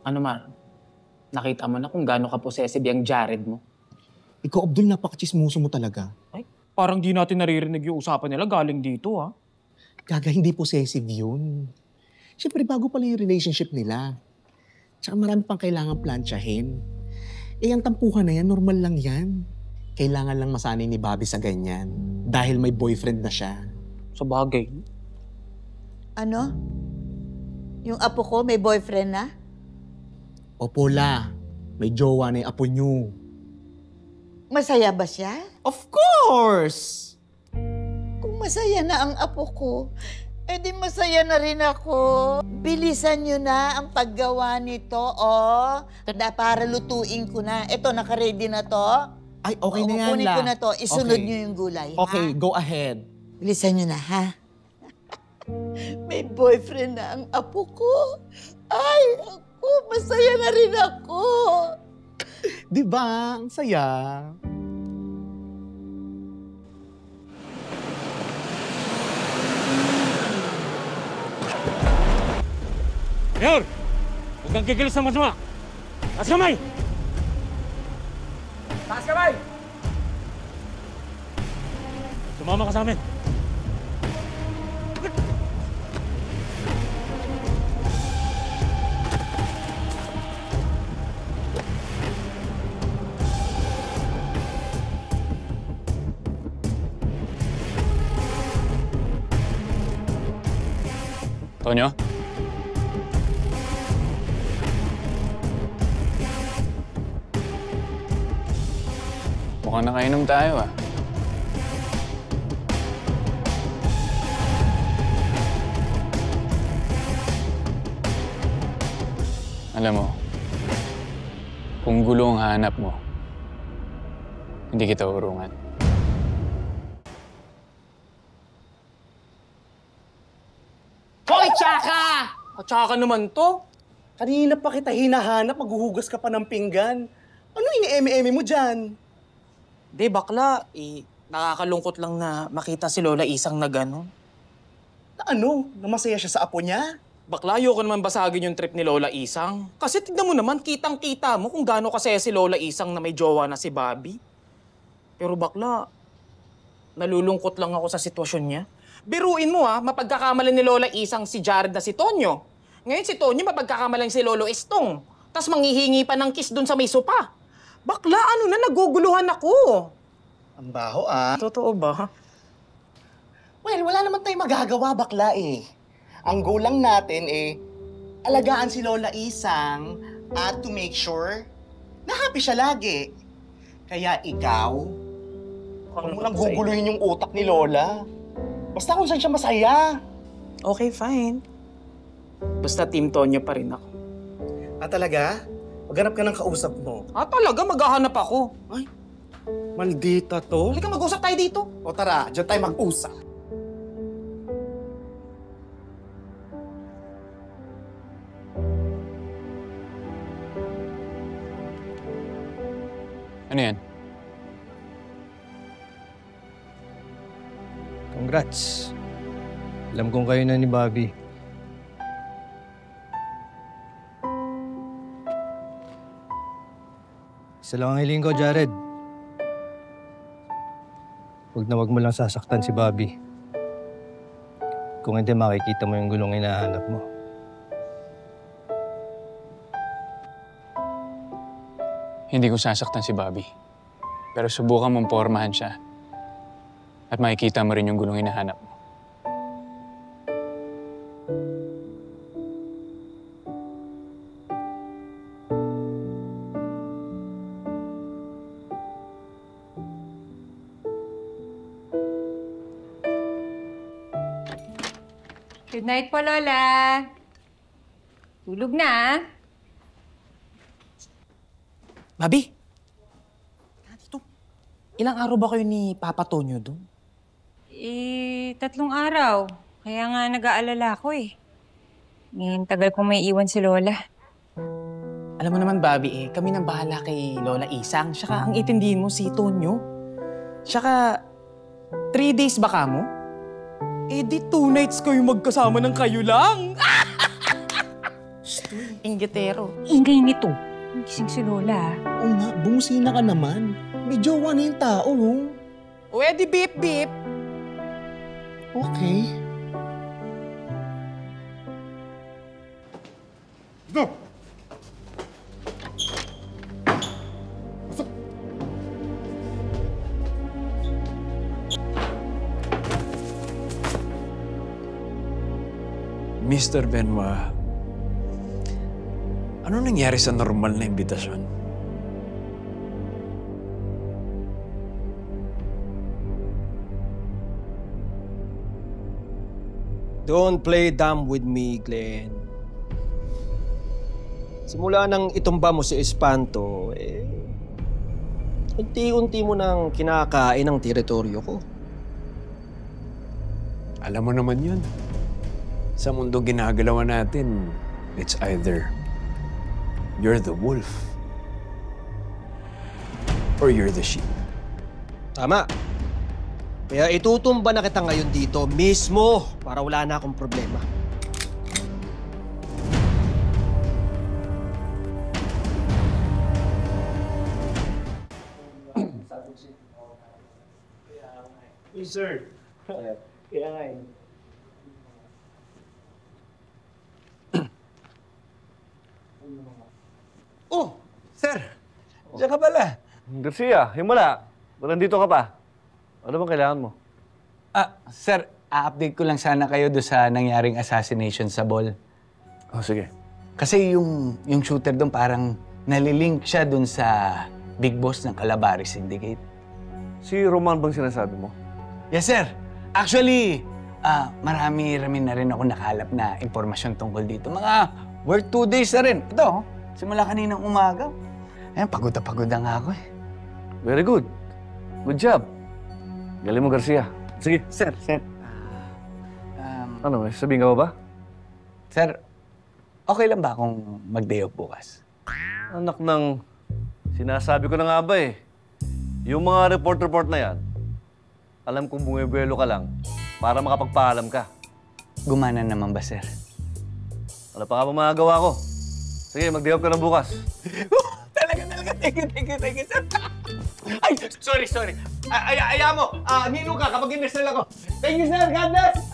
Ano man, nakita mo na kung gaano ka-possessive yung Jared mo. Ikaw, Abdul, napaka-chismoso mo talaga. Ay, parang di natin naririnig yung usapan nila galing dito, ha? Gaga, hindi possessive yun. Siyempre, bago pala yung relationship nila. Tsaka marami pang kailangan plantsahin. Eh, ang tampuhan na yan, normal lang yan. Kailangan lang masanay ni Bobby sa ganyan. Dahil may boyfriend na siya. Sa bagay. Ano? Yung apo ko may boyfriend na? Opo la, may jowa na yung apo niyo. Masaya ba siya? Of course! Kung masaya na ang apo ko, edi masaya na rin ako. Bilisan nyo na ang paggawa nito, oh. Para lutuin ko na. Ito, nakaready na to. Ay, okay na yan, Kukunin la. ko na to. Isunod Okay. nyo yung gulay, Okay, ha? go ahead. Bilisan nyo na, ha? May boyfriend na ang apo ko. Ay, ako, masaya na rin ako. Di ba? Ang saya. Mayor! Huwag kang kikilos ng masama! Taas kamay! Taas kamay! Sumama ka sa amin. Tonyo? Mukhang nakainom tayo, ah. Alam mo, kung gulo ang hanap mo, hindi kita urungan. Hoy, Tsaka! Tsaka naman to. Kanina pa kita hinahanap, maghuhugas ka pa ng pinggan. Ano ini-eme-eme mo dyan? Di, bakla. Nakakalungkot lang na makita si Lola Isang na gano'n. Na ano? Namasaya siya sa apo niya? Bakla, ayoko naman basagin yung trip ni Lola Isang. Kasi tignan mo naman, kitang-kita mo kung gaano kasaya si Lola Isang na may jowa na si Bobby. Pero bakla, nalulungkot lang ako sa sitwasyon niya. Biruin mo mapagkakamalan ni Lola Isang si Jared na si Tonyo. Ngayon si Tonyo mapagkakamalan si Lolo Estong. Tapos manghihingi pa ng kiss dun sa may sopa. Bakla, ano na, naguguluhan ako. Ang baho ah. Totoo ba? Well, wala naman tayong magagawa, bakla eh. Ang goal lang natin alagaan si Lola Isang at to make sure na happy siya lagi. Kaya ikaw, huwag mo lang guguluhin yung utak ni Lola. Basta kung saan siya masaya. Okay, fine. Basta Team Tonyo pa rin ako. Talaga? Maghanap ka ng kausap mo. Talaga? Maghahanap ako. Ay, maldita to. Halika, mag-usap tayo dito. O tara, dyan tayo mag-usap. Ano yan? Congrats. Alam kong kayo na ni Bobby. Isa lang ang hiling ko, Jared. Huwag na huwag mo lang sasaktan si Bobby. Kung hindi, makikita mo yung gulong hinahanap mo. Hindi ko sasaktan si Bobby. Pero subukan mong pormahan siya. At makikita mo rin yung gulong hinahanap mo. Good night po, Lola. Tulog na, Bobby! Dito. Ilang araw ba kayo ni Papa Tonyo doon? 3 araw. Kaya nga nag-aalala ako eh. Tagal kong may iwan si Lola. Alam mo naman, Bobby, kami nang bahala kay Lola Isang. Tsaka ang itindihin mo si Tonyo. Tsaka, 3 days ba ka mo? Di 2 nights kayo magkasama ng kayo lang. Inggitero. Ingay nito. Gising si Lola. Oo nga, bumusina ka naman. May jowa na yung tao, oh. O edi beep beep. Okay. Mr. Benoit, ano nangyari sa normal na imbitasyon? Don't play dumb with me, Glenn. Simula nang itumba mo si Espanto, unti-unti mo nang kinakain ang teritoryo ko. Alam mo naman yun. Sa mundo ginagalawan natin, it's either you're the wolf or you're the sheep. Tama. Kaya itutumba na kita ngayon dito mismo para wala na akong problema. Yes, sir. Kaya nga eh. Oh, sir! Diyan ka pala. Garcia, himala. Ba't nandito ka pa? Ano bang kailangan mo? Sir, a-update ko lang sana kayo doon sa nangyaring assassination sa ball. Oh, sige. Kasi yung shooter doon parang nalilink siya doon sa big boss ng Calabari Syndicate. Si Roman bang sinasabi mo? Yes, sir. Actually, marami na rin ako nakalap na impormasyon tungkol dito. Mga worth 2 days na rin. Ito, simula kaninang umaga. Ayan, pagod na nga ako eh. Very good. Good job. Galing mo, Garcia. Sige. Sir. Ano, may sabihin ka ba? Sir, okay lang ba akong mag-day off bukas? Anak ng... Sinasabi ko na nga ba eh. Yung mga report na yan, alam kong bumibuelo ka lang para makapagpaalam ka. Gumana naman ba, sir? Ano pa nga ba magagawa ko? Sige, mag-day off ka na bukas. Talaga. Thank you, sir. Ay, sorry. Ayaw mo. Nino ka kapag inesel ako. Thank you, sir. God bless.